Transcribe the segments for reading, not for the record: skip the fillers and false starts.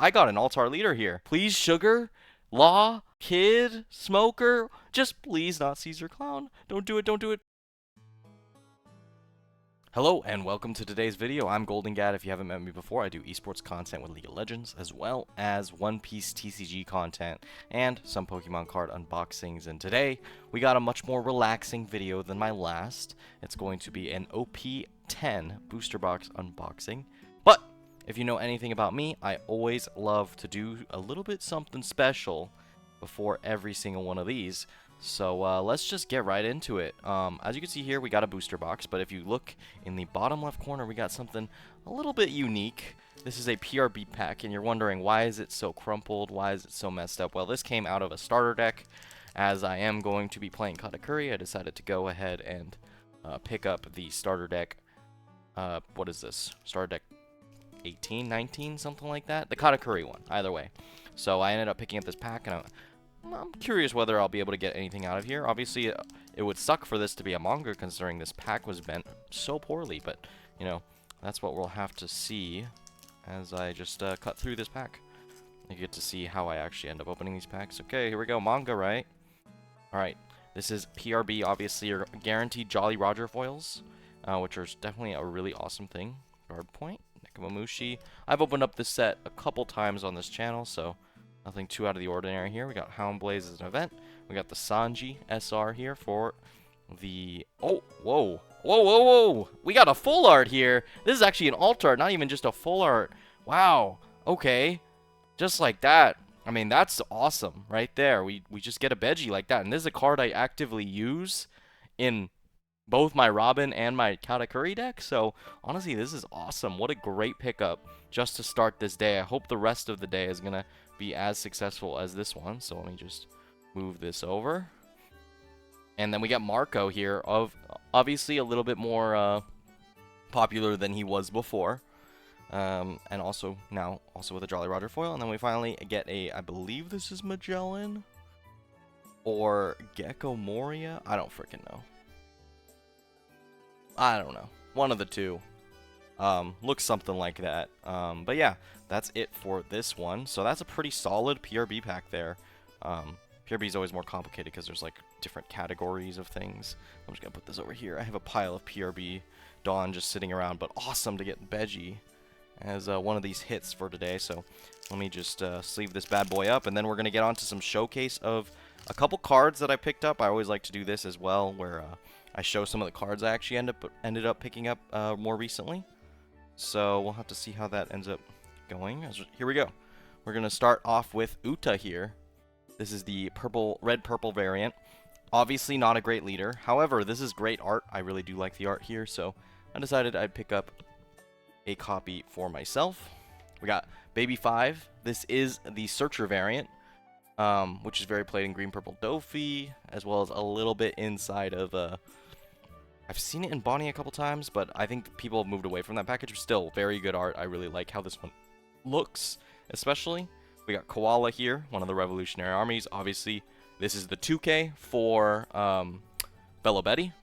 I got an all-star leader here. Please, Sugar, Law, Kid, Smoker, just please not Caesar Clown. Don't do it, don't do it. Hello and welcome to today's video. I'm Golden Gad. If you haven't met me before, I do esports content with League of Legends, as well as One Piece TCG content, and some Pokemon card unboxings. And today, we got a much more relaxing video than my last. It's going to be an OP-10 booster box unboxing. But, if you know anything about me, I always love to do a little bit something special before every single one of these. So let's just get right into it. As you can see here, we got a booster box, but if you look in the bottom left corner, we got something a little bit unique. This is a PRB pack, and you're wondering, why is it so crumpled? Why is it so messed up? Well, this came out of a starter deck. As I am going to be playing Katakuri, I decided to go ahead and pick up the starter deck. What is this? Starter deck 18, 19, something like that? The Katakuri one, either way. So I ended up picking up this pack, and I'm curious whether I'll be able to get anything out of here. Obviously, it would suck for this to be a manga, considering this pack was bent so poorly. But, you know, that's what we'll have to see as I just cut through this pack. You get to see how I actually end up opening these packs. Okay, here we go. Manga, right? Alright, this is PRB, obviously, your guaranteed Jolly Roger foils, which are definitely a really awesome thing. Guard Point, Nekomamushi. I've opened up this set a couple times on this channel, so nothing too out of the ordinary here. We got Houndblaze as an event. We got the Sanji SR here for the... Oh, whoa. Whoa, whoa, whoa. We got a full art here. This is actually an alt art, not even just a full art. Wow. Okay. Just like that. I mean, that's awesome right there. We just get a Veggie like that. And this is a card I actively use in both my Robin and my Katakuri deck. So, honestly, this is awesome. What a great pickup just to start this day. I hope the rest of the day is going to be as successful as this one. So let me just move this over. And then we got Marco here, of obviously a little bit more popular than he was before. And also now also with a Jolly Roger foil. And then we finally get a, I believe this is Magellan or Gecko Moria. I don't freaking know. I don't know. One of the two. Looks something like that. But yeah, that's it for this one. So that's a pretty solid PRB pack there. PRB is always more complicated because there's like different categories of things. I'm just gonna put this over here. I have a pile of PRB Dawn just sitting around, but awesome to get Veggie as one of these hits for today. So let me just sleeve this bad boy up, and then we're gonna get on to some showcase of a couple cards that I picked up. I always like to do this as well, where I show some of the cards I actually ended up picking up more recently. So we'll have to see how that ends up going. Here we go. We're going to start off with Uta here. This is the red-purple variant. Obviously not a great leader. However, this is great art. I really do like the art here, so I decided I'd pick up a copy for myself. We got Baby 5. This is the Searcher variant, which is very played in green-purple Dofi, as well as a little bit inside of... I've seen it in Bonnie a couple times, but I think people have moved away from that package. Still, very good art. I really like how this one looks, especially. We got Koala here, one of the Revolutionary Armies. Obviously, this is the 2K for Bella Betty.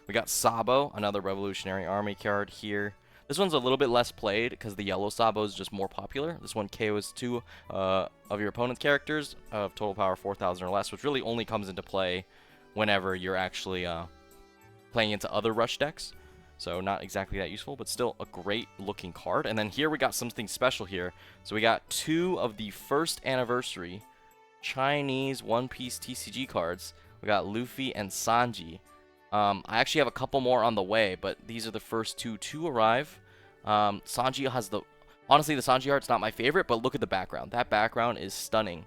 We got Sabo, another Revolutionary Army card here. This one's a little bit less played because the yellow Sabo is just more popular. This one KOs 2 of your opponent's characters of total power 4,000 or less, which really only comes into play whenever you're actually... playing into other rush decks, so not exactly that useful, but still a great looking card. And then here we got something special here. So we got 2 of the first anniversary Chinese One Piece TCG cards. We got Luffy and Sanji. I actually have a couple more on the way, but these are the first 2 to arrive. Sanji has the... Honestly, the Sanji art's not my favorite, but look at the background. That background is stunning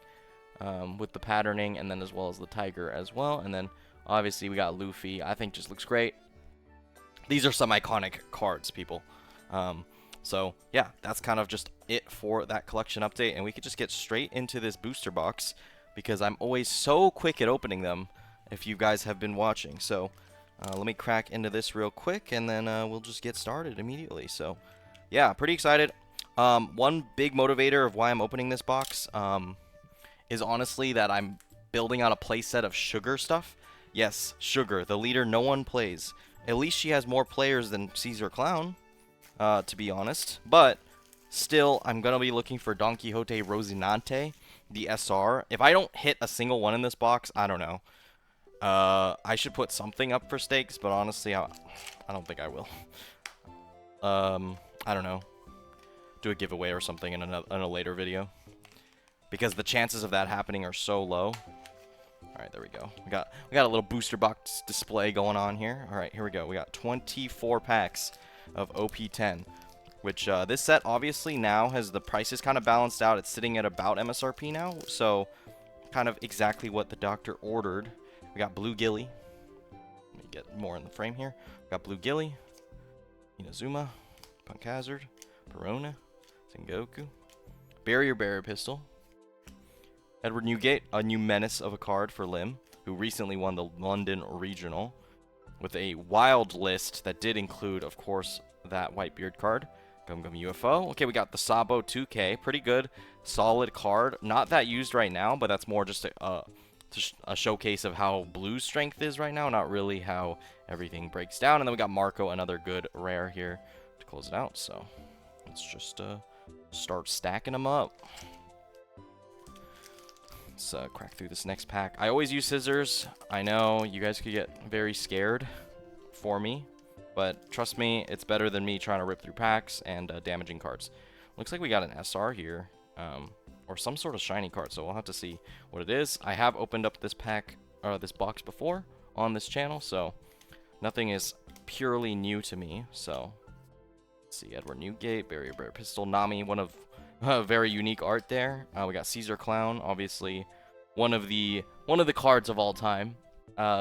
with the patterning, and then as well as the tiger as well. And then obviously, we got Luffy. I think just looks great. These are some iconic cards, people. So, yeah, that's kind of just it for that collection update. And we could just get straight into this booster box, because I'm always so quick at opening them, if you guys have been watching. So, let me crack into this real quick, and then we'll just get started immediately. So, yeah, pretty excited. One big motivator of why I'm opening this box is honestly that I'm building out a playset of Sugar stuff. Yes, Sugar, the leader no one plays. At least she has more players than Caesar Clown, to be honest. But Still, I'm going to be looking for Don Quixote Rocinante, the SR. If I don't hit a single one in this box, I don't know. I should put something up for stakes, but honestly, I don't think I will. I don't know. Do a giveaway or something in a later video. Because the chances of that happening are so low. Alright, there we go. We got a little booster box display going on here. Alright, here we go. We got 24 packs of OP-10. Which, this set obviously now has the prices kind of balanced out. It's sitting at about MSRP now. So, kind of exactly what the doctor ordered. We got Blue Gilly. Let me get more in the frame here. We got Blue Gilly. Inazuma. Punk Hazard. Perona. Sengoku. Barrier Pistol. Edward Newgate, a new menace of a card for Lim, who recently won the London Regional, with a wild list that did include, of course, that Whitebeard card. Gum Gum UFO. Okay, we got the Sabo 2K. Pretty good, solid card. Not that used right now, but that's more just a showcase of how Blue's strength is right now, not really how everything breaks down. And then we got Marco, another good rare here to close it out. So let's just start stacking them up. Let's crack through this next pack. I always use scissors. I know you guys could get very scared for me, but trust me, it's better than me trying to rip through packs and damaging cards. Looks like we got an SR here, or some sort of shiny card, so we'll have to see what it is. I have opened up this pack, or this box before on this channel, so nothing is purely new to me. So let's see, Edward Newgate, Barrier Pistol, Nami, one of very unique art there. We got Caesar Clown, obviously one of the cards of all time.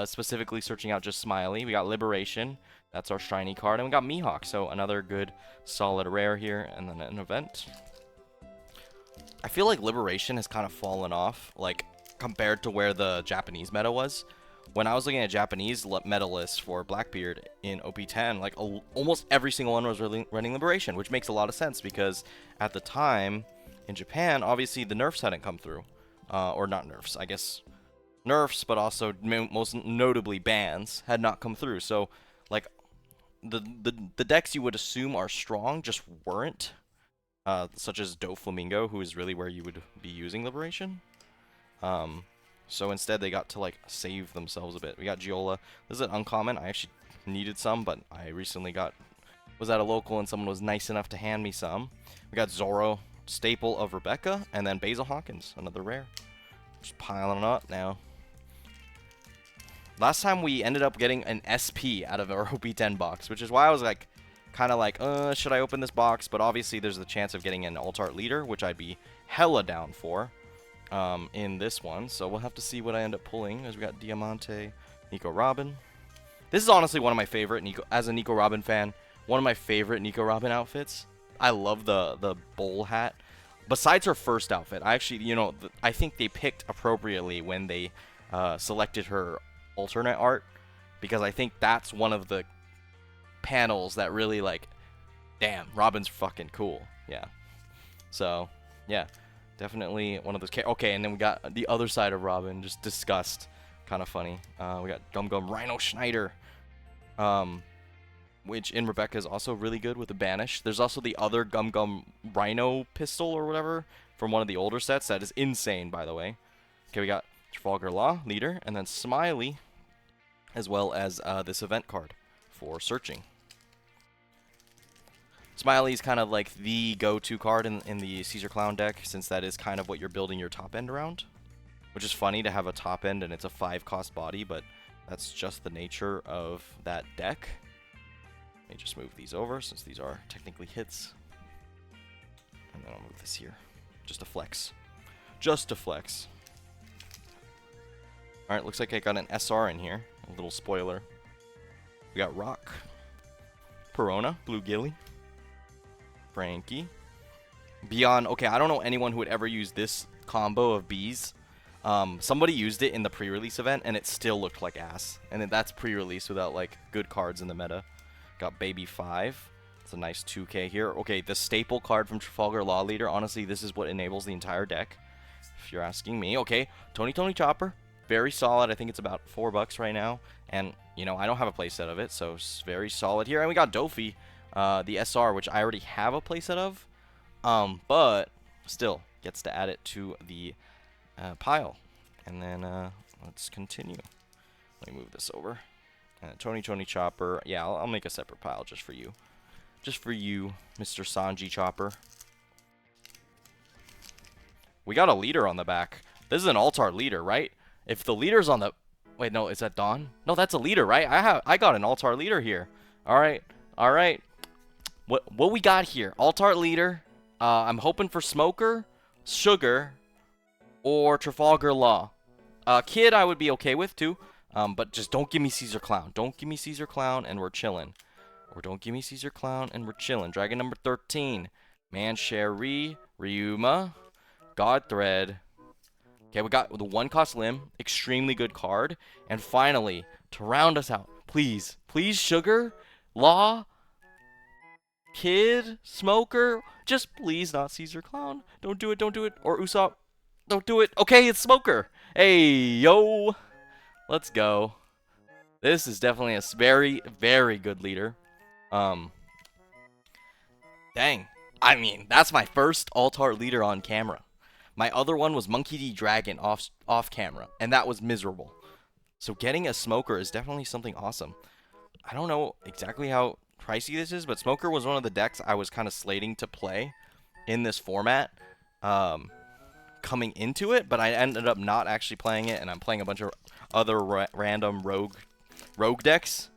Specifically searching out just Smiley. We got Liberation, that's our shiny card, and we got Mihawk, so another good solid rare here, and then an event. I feel like Liberation has kind of fallen off, like compared to where the Japanese meta was. When I was looking at Japanese meta lists for Blackbeard in OP-10, like almost every single one was running Liberation, which makes a lot of sense because at the time in Japan, obviously the nerfs hadn't come through, or not nerfs, I guess nerfs, but also most notably bans had not come through. So like the decks you would assume are strong just weren't, such as Doflamingo, who is really where you would be using Liberation. So instead they got to like save themselves a bit. We got Giola. This is an uncommon. I actually needed some, but I recently was at a local and someone was nice enough to hand me some. We got Zoro, staple of Rebecca, and then Basil Hawkins, another rare. Just piling up now. Last time we ended up getting an SP out of our OP-10 box, which is why I was like, kind of like, should I open this box? But obviously there's the chance of getting an Alt-Art Leader, which I'd be hella down for. In this one, so we'll have to see what I end up pulling. As we got Diamante, Nico Robin. This is honestly one of my favorite as a Nico Robin fan, one of my favorite Nico Robin outfits. I love the bowl hat. Besides her first outfit, I actually, I think they picked appropriately when they selected her alternate art, because I think that's one of the panels that really like, damn, Robin's fucking cool. Yeah. So, yeah. Definitely one of those. Okay, and then we got the other side of Robin, just disgust. Kind of funny. We got Gum Gum Rhino Schneider, which in Rebecca is also really good with the Banish. There's also the other Gum Gum Rhino pistol or whatever from one of the older sets that is insane, by the way. Okay, we got Trafalgar Law, Leader, and then Smiley, as well as this event card for searching. Smiley's kind of like the go-to card in the Caesar Clown deck, since that is kind of what you're building your top end around. Which is funny to have a top end and it's a 5-cost body, but that's just the nature of that deck. Let me just move these over, since these are technically hits. And then I'll move this here. Just a flex. Just a flex. Alright, looks like I got an SR in here. A little spoiler. We got Rock. Perona, Blue Gilly. Frankie. Beyond, okay, I don't know anyone who would ever use this combo of bees. Somebody used it in the pre-release event, and it still looked like ass. And that's pre-release without, like, good cards in the meta. Got Baby 5. It's a nice 2K here. Okay, the staple card from Trafalgar Law Leader. Honestly, this is what enables the entire deck, if you're asking me. Okay, Tony Chopper. Very solid. I think it's about $4 right now. And, I don't have a playset of it, so it's very solid here. And we got Dofi. The SR, which I already have a playset of, But still gets to add it to the pile. And then let's continue. Let me move this over. Tony Chopper. Yeah, I'll make a separate pile just for you. Just for you, Mr. Sanji Chopper. We got a leader on the back. This is an Altar leader, right? If the leader's on the... Wait, no, is that Dawn? No, that's a leader, right? I got an Altar leader here. All right. All right. What we got here? Altar leader. I'm hoping for Smoker, Sugar, or Trafalgar Law. Kid I would be okay with too. But just don't give me Caesar Clown. Don't give me Caesar Clown and we're chilling. Or don't give me Caesar Clown and we're chilling. Dragon number 13. Mancherry, Ryuma, God Thread. Okay, we got the 1-cost limb. Extremely good card. And finally, to round us out, please, please, Sugar, Law, Kid, Smoker, just please not Caesar Clown. Don't do it, don't do it. Or Usopp, don't do it. Okay, it's Smoker. Hey, yo. Let's go. This is definitely a very, very good leader. Dang. I mean, that's my first Altar leader on camera. My other one was Monkey D. Dragon off camera, and that was miserable. So getting a Smoker is definitely something awesome. I don't know exactly how pricey this is, but Smoker was one of the decks I was kind of slating to play in this format coming into it, but I ended up not actually playing it, and I'm playing a bunch of other random rogue decks.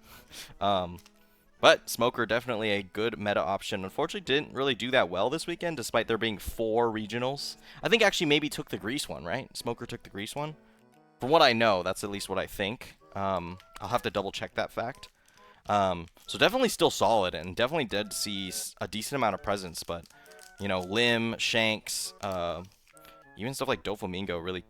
But Smoker definitely a good meta option. Unfortunately, didn't really do that well this weekend, despite there being 4 regionals. I think actually maybe took the Greece one, right? Smoker took the Greece one. From what I know, that's at least what I think. I'll have to double check that fact. So definitely still solid, and definitely did see a decent amount of presence. But you know, Lim, Shanks, even stuff like Doflamingo really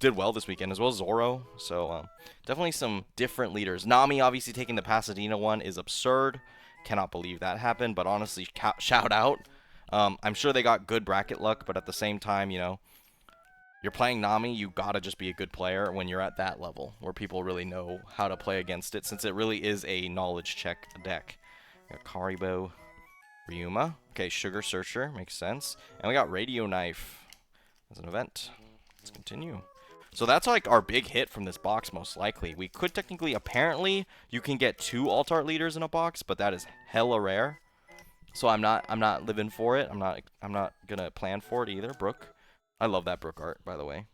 did well this weekend, as well as Zoro. So definitely some different leaders. Nami obviously taking the Pasadena one is absurd. Cannot believe that happened, but honestly, shout out. I'm sure they got good bracket luck, but at the same time, you know, you're playing Nami, you gotta just be a good player when you're at that level, where people really know how to play against it, since it really is a knowledge check deck. We got Karibo, Ryuma. Okay, Sugar Searcher, makes sense. And we got Radio Knife as an event. Let's continue. So that's like our big hit from this box, most likely. We could technically, apparently, you can get 2 Altar leaders in a box, but that is hella rare. So I'm not living for it. I'm not gonna plan for it either. Brook, I love that Brook art, by the way.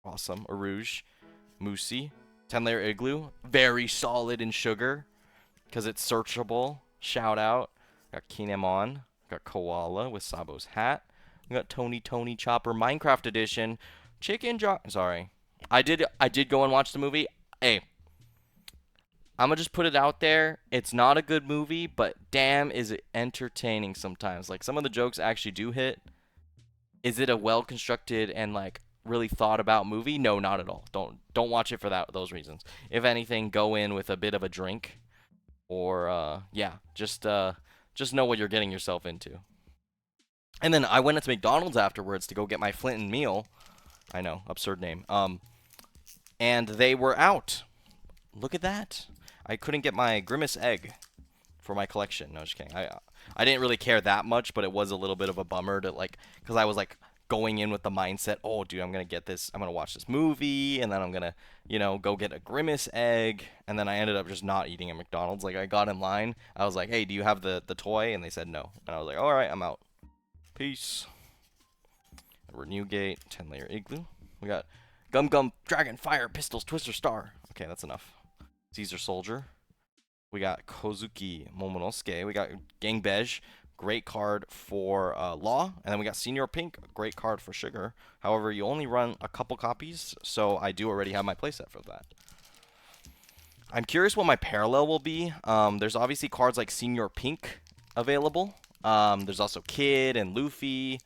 Awesome. Arouge, Moosey, 10-layer Igloo, very solid in Sugar, because it's searchable. Shout out. Got Kinemon. Got Koala with Sabo's hat. We got Tony Chopper Minecraft Edition. Chicken Jock. Sorry, I did go and watch the movie. Hey, I'm gonna just put it out there. It's not a good movie, but damn, is it entertaining sometimes. Like, some of the jokes actually do hit. Is it a well-constructed and like really thought about movie? No, not at all. Don't watch it for those reasons. If anything, go in with a bit of a drink, or yeah, just know what you're getting yourself into. And then I went into McDonald's afterwards to go get my Flinton meal. I know, absurd name. And they were out. Look at that. I couldn't get my Grimace egg for my collection. No, just kidding. I didn't really care that much, but it was a little bit of a bummer to, like, because I was like going in with the mindset, oh, dude, I'm gonna get this. I'm gonna watch this movie, and then I'm gonna, you know, go get a Grimace egg. And then I ended up just not eating at McDonald's. Like, I got in line. I was like, hey, do you have the toy? And they said no. And I was like, all right, I'm out. Peace. Renew Gate, 10-layer Igloo. We got Gum Dragon Fire Pistols Twister Star. Okay, that's enough. Caesar Soldier. We got Kozuki Momonosuke. We got Gang Bej, great card for Law. And then we got Senior Pink, great card for Sugar. However, you only run a couple copies, so I do already have my playset for that. I'm curious what my parallel will be. There's obviously cards like Senior Pink available. There's also Kid and Luffy.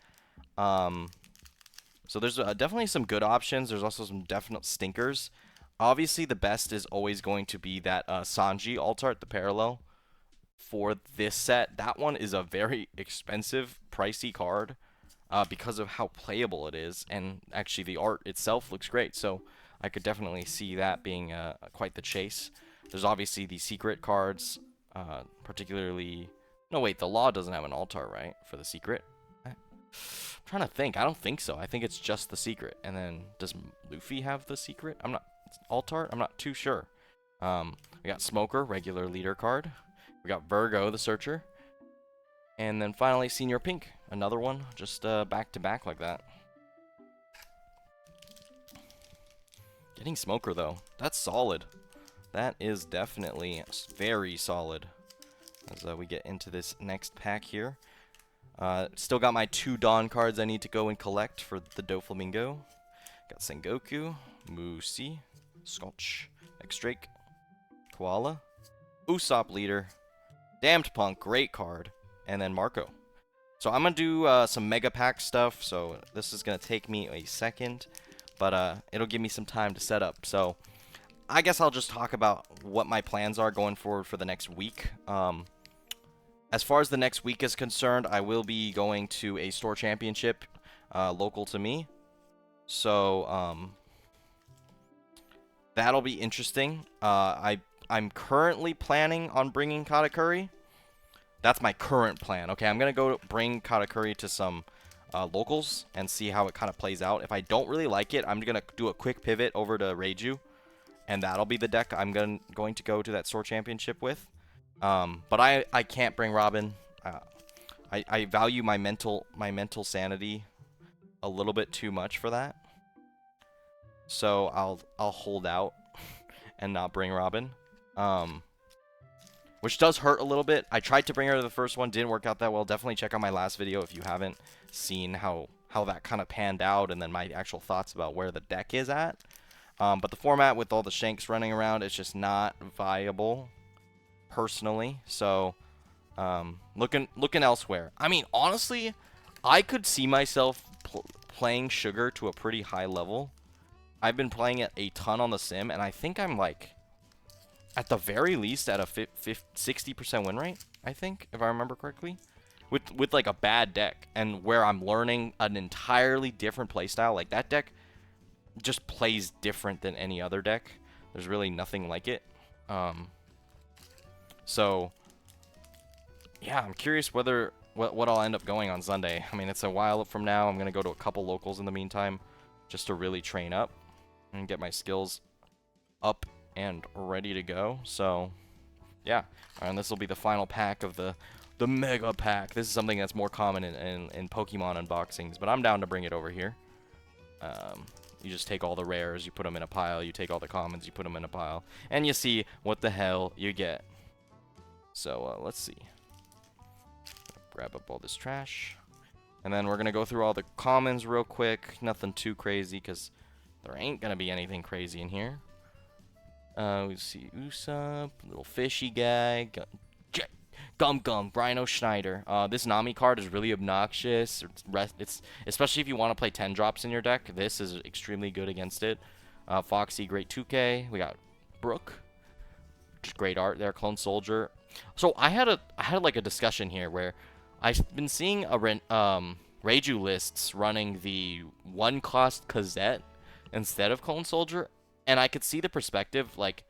So there's definitely some good options. There's also some definite stinkers. Obviously, the best is always going to be that Sanji Altart, the parallel, for this set. That one is a very expensive, pricey card because of how playable it is. And actually, the art itself looks great. So I could definitely see that being quite the chase. There's obviously the secret cards, particularly... No, wait, the Law doesn't have an Altar, right, for the secret? I'm trying to think. I don't think so. I think it's just the secret. And then does Luffy have the secret? I'm not. Altart? I'm not too sure. We got Smoker, regular leader card. We got Virgo, the Searcher. And then finally Senior Pink, another one, just back to back like that. Getting Smoker though, that's solid. That is definitely very solid. As we get into this next pack here. Still got my 2 Dawn cards I need to go and collect for the Doflamingo. Got Sengoku, Musi, Scotch, X-Drake, Koala, Usopp Leader, Damned Punk, great card, and then Marco. So I'm going to do some Mega Pack stuff, so this is going to take me a second, but it'll give me some time to set up. So I guess I'll just talk about what my plans are going forward for the next week. As far as the next week is concerned, I will be going to a store championship local to me. So that'll be interesting. I'm currently planning on bringing Katakuri. That's my current plan. Okay, I'm going to go bring Katakuri to some locals and see how it kind of plays out. If I don't really like it, I'm going to do a quick pivot over to Reiju. And that'll be the deck I'm going to go to that store championship with. But I can't bring Robin. I value my mental sanity a little bit too much for that. So I'll hold out and not bring Robin. Which does hurt a little bit. I tried to bring her to the first one, didn't work out that well. Definitely check out my last video if you haven't seen how that kind of panned out, and then my actual thoughts about where the deck is at. But the format with all the Shanks running around, it's just not viable, personally. So, looking elsewhere. I mean, honestly, I could see myself playing Sugar to a pretty high level. I've been playing it a ton on the sim, and I think I'm like, at the very least, at a 60% win rate, I think, if I remember correctly. With like a bad deck, and where I'm learning an entirely different playstyle. Like, that deck just plays different than any other deck. There's really nothing like it. So, yeah, I'm curious what I'll end up going on Sunday. I mean, it's a while from now. I'm going to go to a couple locals in the meantime, just to really train up and get my skills up and ready to go. So, yeah. And this will be the final pack of the Mega Pack. This is something that's more common in Pokemon unboxings, but I'm down to bring it over here. You just take all the rares, you put them in a pile, you take all the commons, you put them in a pile, and you see what the hell you get. So, let's see. Grab up all this trash. And then we're going to go through all the commons real quick. Nothing too crazy, because there ain't going to be anything crazy in here. We see Usopp, little fishy guy, Gum, Rhino Schneider. This Nami card is really obnoxious. It's especially if you want to play 10 drops in your deck. This is extremely good against it. Foxy, great 2K. We got Brook, just great art there. Clone Soldier. So I had like a discussion here where I've been seeing Reiju lists running the 1-cost Kazette instead of Clone Soldier, and I could see the perspective. Like,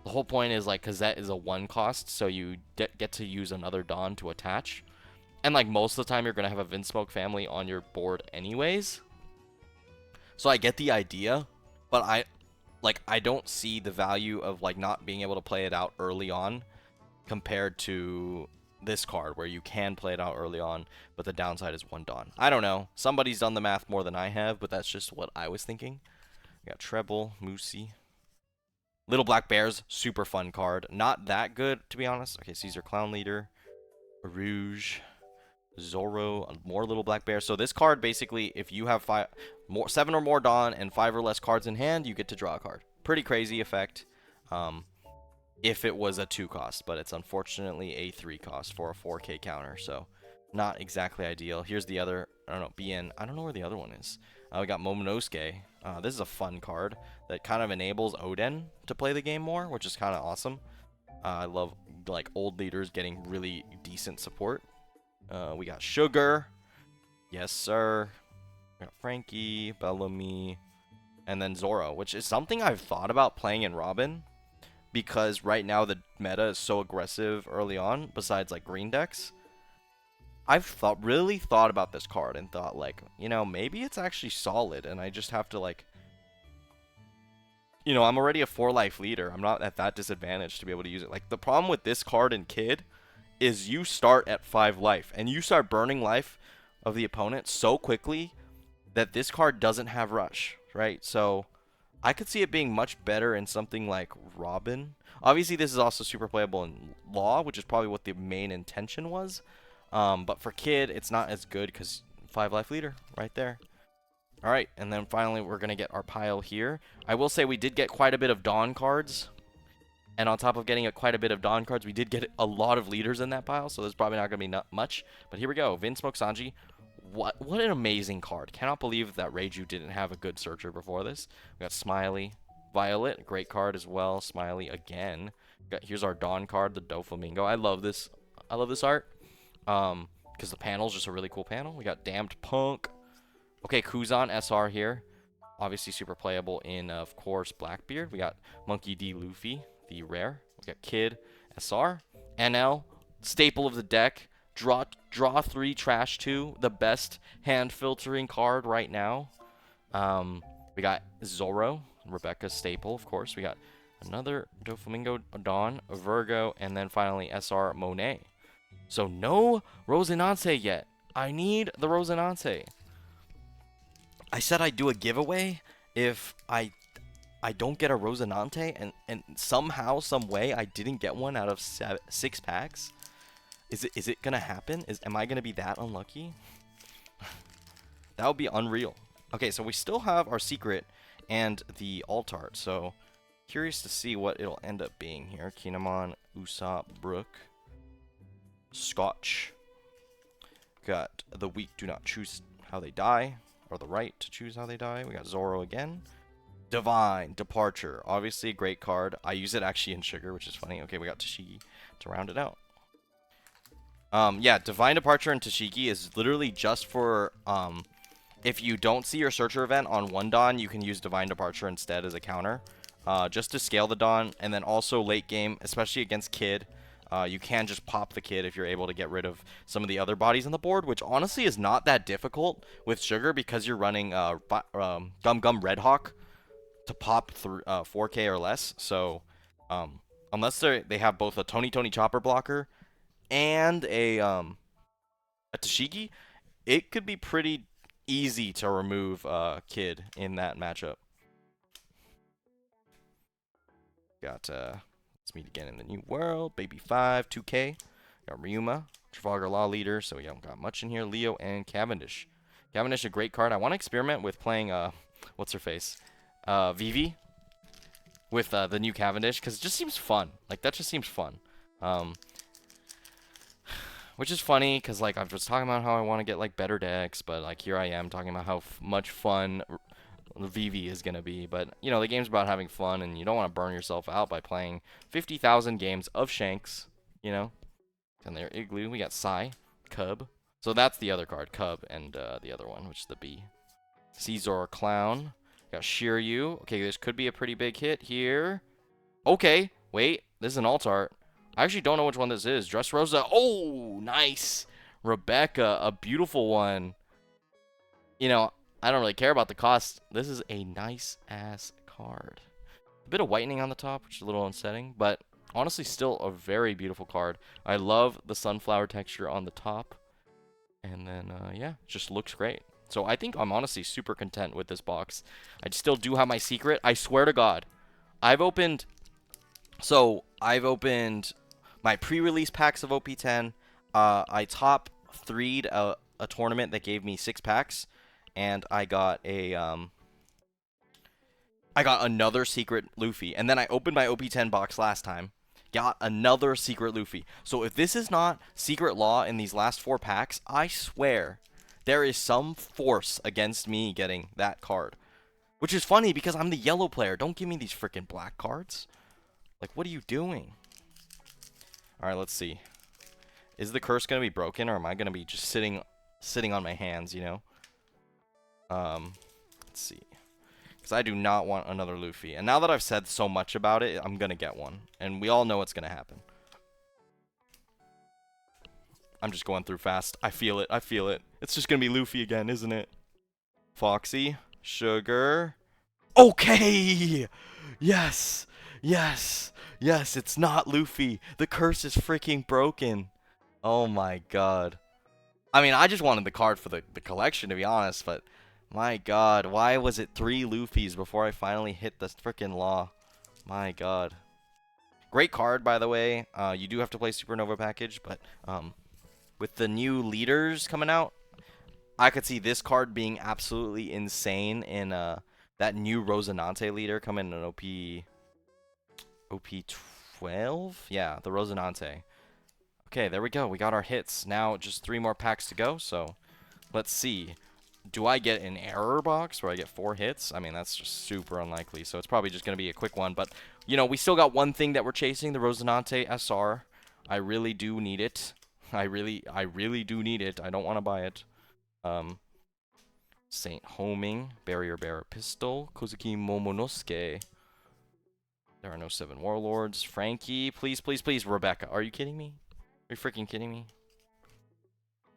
the whole point is, like, Kazette is a 1-cost, so you get to use another Dawn to attach. And, like, most of the time you're going to have a Vinsmoke family on your board anyways. So I get the idea, but I don't see the value of, like, not being able to play it out early on compared to this card, where you can play it out early on, but the downside is 1 Dawn. I don't know. Somebody's done the math more than I have, but that's just what I was thinking. We got Treble, Moosey. Little Black Bears, super fun card. Not that good, to be honest. Okay, Caesar Clown Leader. Rouge. Zoro. More Little Black Bears. So this card, basically, if you have 7 or more Dawn and 5 or less cards in hand, you get to draw a card. Pretty crazy effect. If it was a 2-cost, but it's unfortunately a 3-cost for a 4K counter. So not exactly ideal. Here's the other, I don't know, BN. I don't know where the other one is. We got Momonosuke. This is a fun card that kind of enables Oden to play the game more, which is kind of awesome. I love, like, old leaders getting really decent support. We got Sugar. Yes, sir. We got Frankie, Bellamy, and then Zoro, which is something I've thought about playing in Robin, because right now the meta is so aggressive early on, besides, like, green decks. I've really thought about this card and thought, like, you know, maybe it's actually solid, and I just have to, like, you know, I'm already a 4-life leader. I'm not at that disadvantage to be able to use it. Like, the problem with this card in Kid is you start at 5 life, and you start burning life of the opponent so quickly that this card doesn't have rush, right? So I could see it being much better in something like Robin. Obviously, this is also super playable in Law, which is probably what the main intention was. But for Kid, it's not as good because 5-life leader right there. All right, and then finally, we're going to get our pile here. I will say we did get quite a bit of Dawn cards. And on top of getting quite a bit of Dawn cards, we did get a lot of leaders in that pile, so there's probably not going to be much. But here we go. Vinsmoke Sanji. What an amazing card. Cannot believe that Reiju didn't have a good searcher before this. We got Smiley. Violet, great card as well. Smiley again. Here's our Dawn card, the Doflamingo. I love this. I love this art. Because the panel's just a really cool panel. We got Damned Punk. Okay, Kuzan SR here. Obviously super playable in, of course, Blackbeard. We got Monkey D. Luffy, the rare. We got Kid, SR, NL, staple of the deck. Draw 3, trash 2, the best hand filtering card right now. We got Zoro, Rebecca's staple, of course. We got another Doflamingo, Dawn, Virgo, and then finally SR Monet. So no Rosinante yet. I need the Rosinante. I said I'd do a giveaway if I don't get a Rosinante, and somehow, some way, I didn't get one out of 6 packs. Is it gonna happen? Am I gonna be that unlucky? That would be unreal. Okay, so we still have our secret and the alt art. So curious to see what it'll end up being here. Kinemon, Usopp, Brook, Scotch. Got the weak do not choose how they die, or the right to choose how they die. We got Zoro again. Divine Departure, obviously a great card. I use it actually in Sugar, which is funny. Okay, we got Tashigi to round it out. Yeah, Divine Departure and Tashigi is literally just for, if you don't see your Searcher event on one Dawn, you can use Divine Departure instead as a counter, just to scale the Dawn, and then also late game, especially against Kid, you can just pop the Kid if you're able to get rid of some of the other bodies on the board, which honestly is not that difficult with Sugar because you're running Gum Gum Red Hawk to pop through 4K or less. So unless they have both a Tony Chopper blocker and a Tashigi, it could be pretty easy to remove Kid in that matchup. Got let's meet again in the new world. Baby 5, 2K. Got Ryuma, Trafalgar Law Leader, so we don't got much in here. Leo and Cavendish. Cavendish, a great card. I want to experiment with playing what's her face? Vivi with the new Cavendish, because it just seems fun. Like, that just seems fun. Which is funny, because, like, I was talking about how I want to get, like, better decks, but, like, here I am talking about how much fun Vivi is going to be. But, you know, the game's about having fun, and you don't want to burn yourself out by playing 50,000 games of Shanks, you know? And there, Igloo. We got Sai, Cub. So that's the other card, Cub, and the other one, which is the B. Caesar Clown. Got Shiryu. Okay, this could be a pretty big hit here. Okay, wait. This is an alt art. I actually don't know which one this is. Dressrosa. Oh, nice. Rebecca, a beautiful one. You know, I don't really care about the cost. This is a nice-ass card. A bit of whitening on the top, which is a little unsettling, but honestly still a very beautiful card. I love the sunflower texture on the top. And then, yeah, just looks great. So I think I'm honestly super content with this box. I still do have my secret. I swear to God. I've opened my pre-release packs of OP-10. I top 3'd a tournament that gave me 6 packs. And I got another secret Luffy. And then I opened my OP-10 box last time. Got another secret Luffy. So if this is not secret law in these last 4 packs, I swear there is some force against me getting that card. Which is funny because I'm the yellow player. Don't give me these freaking black cards. Like, what are you doing? Alright, let's see. Is the curse going to be broken, or am I going to be just sitting on my hands, you know? Let's see. Because I do not want another Luffy. And now that I've said so much about it, I'm going to get one. And we all know what's going to happen. I'm just going through fast. I feel it. I feel it. It's just gonna be Luffy again, isn't it? Foxy. Sugar. Okay! Yes! Yes! Yes, it's not Luffy. The curse is freaking broken. Oh my god. I mean, I just wanted the card for the collection, to be honest, but my god, why was it 3 Luffys before I finally hit the freaking law? My god. Great card, by the way. You do have to play Supernova package, but with the new leaders coming out, I could see this card being absolutely insane in that new Rosinante leader coming in OP-12? Yeah, the Rosinante. Okay, there we go. We got our hits. Now just 3 more packs to go, so let's see. Do I get an error box where I get 4 hits? I mean, that's just super unlikely, so it's probably just going to be a quick one. But, you know, we still got one thing that we're chasing, the Rosinante SR. I really do need it. I really do need it. I don't want to buy it. Saint Homing, Barrier Bearer Pistol, Kozuki Momonosuke. There are no 7 Warlords. Frankie, please, please, please. Rebecca, are you kidding me? Are you freaking kidding me?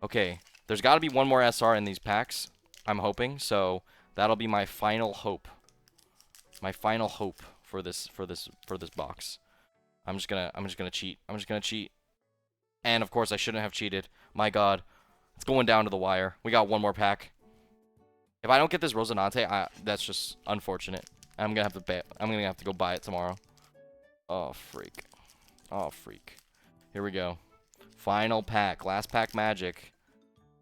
Okay, there's got to be one more SR in these packs, I'm hoping. So that'll be my final hope. My final hope for this box. I'm just gonna cheat. I'm just gonna cheat. And of course I shouldn't have cheated. My god. It's going down to the wire. We got one more pack. If I don't get this Rosinante, that's just unfortunate. I'm gonna have to go buy it tomorrow. Oh freak. Oh freak. Here we go. Final pack. Last pack magic.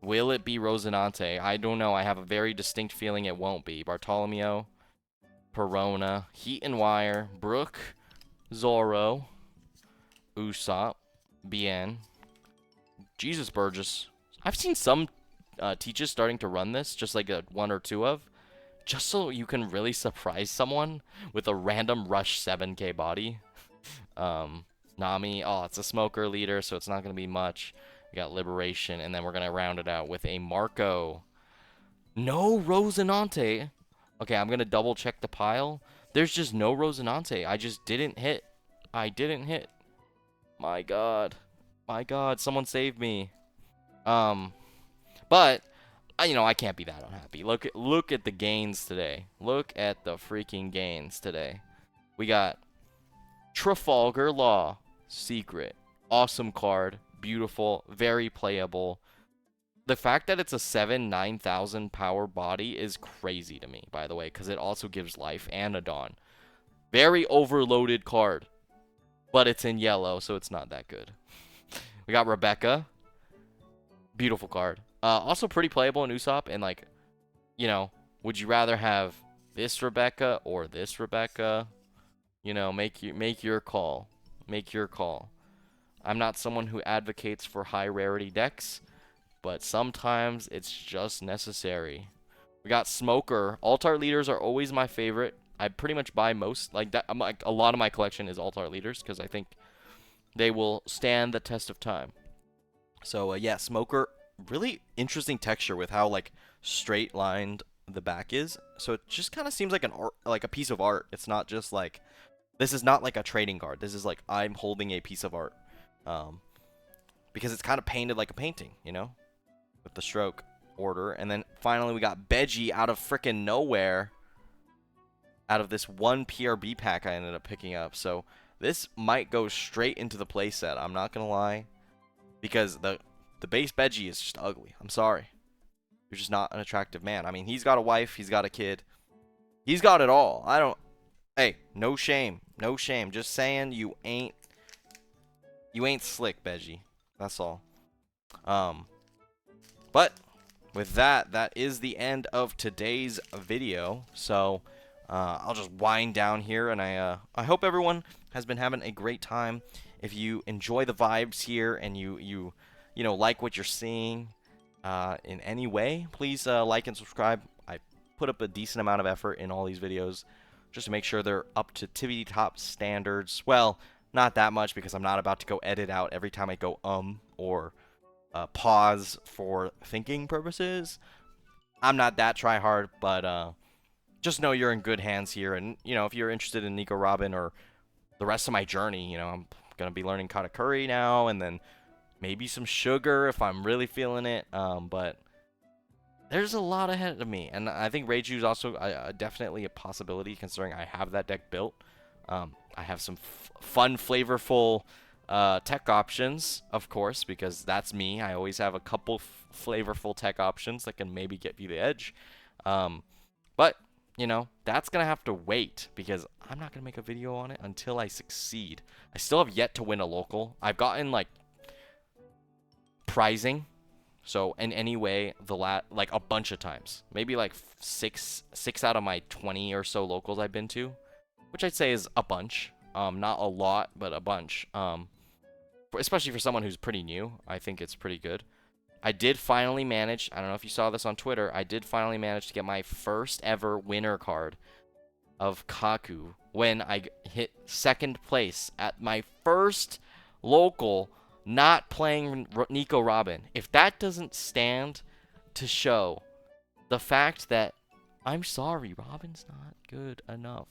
Will it be Rosinante? I don't know. I have a very distinct feeling it won't be. Bartolomeo. Perona. Heat and Wire. Brook. Zoro. Usopp. Bien. Jesus Burgess. I've seen some teachers starting to run this, just like a 1 or 2 of. Just so you can really surprise someone with a random Rush 7k body. Nami. Oh, it's a smoker leader, so it's not going to be much. We got Liberation, and then we're going to round it out with a Marco. No Rosinante. Okay, I'm going to double check the pile. There's just no Rosinante. I just didn't hit. I didn't hit. My god. My god, someone save me. But you know, I can't be that unhappy. Look at the gains today. Look at the freaking gains today. We got Trafalgar Law Secret. Awesome card. Beautiful. Very playable. The fact that it's a 9,000 power body is crazy to me, by the way, because it also gives life and a Dawn. Very overloaded card. But it's in yellow, so it's not that good. We got Rebecca. Beautiful card. Also pretty playable in Usopp, and like, you know, would you rather have this Rebecca or this Rebecca? You know, make your call. Make your call. I'm not someone who advocates for high rarity decks, but sometimes it's just necessary. We got Smoker. Alt-Art leaders are always my favorite. I pretty much buy most, like that. I'm like, a lot of my collection is Alt-Art leaders because I think they will stand the test of time. So yeah, Smoker, really interesting texture with how like straight lined the back is. So it just kind of seems like an art, like a piece of art. It's not just like, this is not like a trading card. This is like I'm holding a piece of art, because it's kind of painted like a painting, you know, with the stroke order. And then finally we got Beji out of frickin' nowhere, out of this one PRB pack I ended up picking up. So this might go straight into the playset. I'm not gonna lie. Because the base Beji is just ugly. I'm sorry. You're just not an attractive man. I mean, he's got a wife. He's got a kid. He's got it all. I don't... Hey, no shame. No shame. Just saying you ain't slick, Beji. That's all. But with that, that is the end of today's video. So I'll just wind down here, and I hope everyone has been having a great time. If you enjoy the vibes here and you know, like what you're seeing in any way, please like and subscribe. I put up a decent amount of effort in all these videos just to make sure they're up to Tippity Top standards. Well, not that much, because I'm not about to go edit out every time I go or pause for thinking purposes. I'm not that try hard, but just know you're in good hands here. And you know, if you're interested in Nico Robin or the rest of my journey, you know, I'm gonna be learning Katakuri now, and then maybe some sugar if I'm really feeling it. But there's a lot ahead of me, and I think Raichu is also definitely a possibility considering I have that deck built. I have some fun, flavorful tech options, of course, because that's me. I always have a couple flavorful tech options that can maybe get you the edge. But, you know, that's going to have to wait because I'm not going to make a video on it until I succeed. I still have yet to win a local. I've gotten, like, prizing. So in any way, like a bunch of times, maybe like six out of my 20 or so locals I've been to, which I'd say is a bunch. Not a lot, but a bunch. Especially for someone who's pretty new, I think it's pretty good. I did finally manage. I don't know if you saw this on Twitter. I did finally manage to get my first ever winner card of Kaku when I hit second place at my first local. Not playing Nico Robin. If that doesn't stand to show the fact that I'm sorry, Robin's not good enough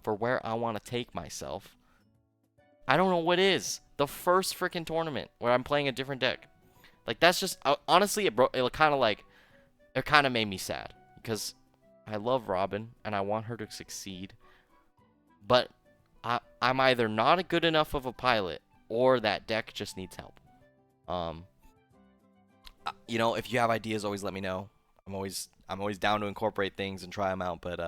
for where I want to take myself, I don't know what is. The first freaking tournament where I'm playing a different deck. Like, that's just, honestly, it kind of made me sad because I love Robin and I want her to succeed, but I'm either not good enough of a pilot or that deck just needs help. You know, if you have ideas, always let me know. I'm always down to incorporate things and try them out. But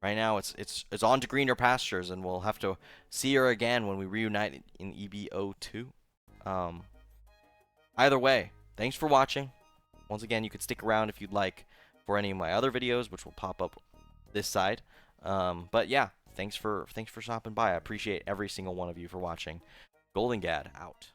right now, it's on to greener pastures, and we'll have to see her again when we reunite in EBO2. Either way, thanks for watching. Once again, you could stick around if you'd like for any of my other videos, which will pop up this side. But yeah, thanks for stopping by. I appreciate every single one of you for watching. Golden Gad out.